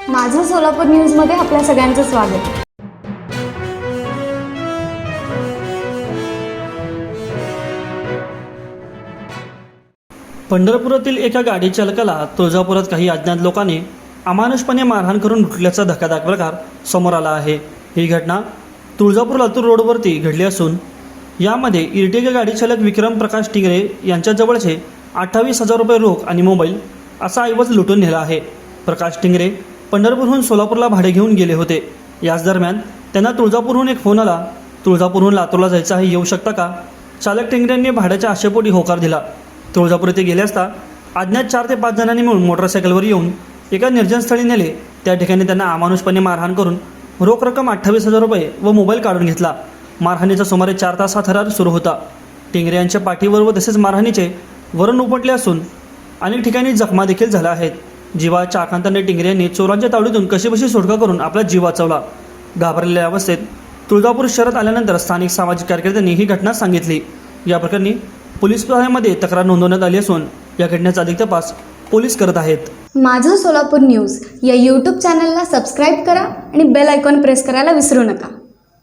माझं सोलापूर न्यूजमध्ये आपल्या सगळ्यांचं स्वागत. पंढरपुरातील एका गाडी चालकाला तुळजापुरात काही अज्ञात लोकांनी अमानुषपणे मारहाण करून लुटल्याचा धक्कादायक प्रकार समोर आला आहे. ही घटना तुळजापूर लातूर रोडवरती घडली असून यामध्ये इर्टिगा गाडी चालक विक्रम प्रकाश टिंगरे यांच्याजवळचे 28,000 रुपये रोख आणि मोबाईल असा ऐवज लुटून नेला आहे. प्रकाश टिंगरे पंढरपूरहून सोलापूरला भाडे घेऊन गेले होते. याच दरम्यान त्यांना तुळजापूरहून एक फोन आला. तुळजापूरहून लातूरला जायचं आहे, येऊ शकता का? चालक टिंगरेंनी भाड्याच्या आशेपोटी होकार दिला. तुळजापूर येथे गेले असता अज्ञात 4 ते 5 जणांनी मिळून मोटरसायकलवर येऊन एका निर्जन स्थळी नेले. त्या ठिकाणी त्यांना अमानुषपणे मारहाण करून रोख रक्कम 28,000 रुपये व मोबाईल काढून घेतला. मारहाणीचा सुमारे 4 तास हा थरार सुरू होता. टिंगरे यांच्या पाठीवर व तसेच मारहाणीचे वरण उपटले असून अनेक ठिकाणी जखमा देखील झाल्या आहेत. जीवाच्या आकांताने टिंगरे यांनी चोरांच्या तावडीतून कशीबशी सुटका करून आपला जीव वाचवला. घाबरलेल्या अवस्थेत तुळजापूर शहरात आल्यानंतर स्थानिक सामाजिक कार्यकर्त्यांनी ही घटना सांगितली. या प्रकरणी पोलीस ठाण्यामध्ये तक्रार नोंदवण्यात आली असून या घटनेचा अधिक तपास पोलीस करत आहेत. माझं सोलापूर न्यूज या यूट्यूब चॅनलला सबस्क्राईब करा आणि बेल आयकॉन प्रेस करायला विसरू नका.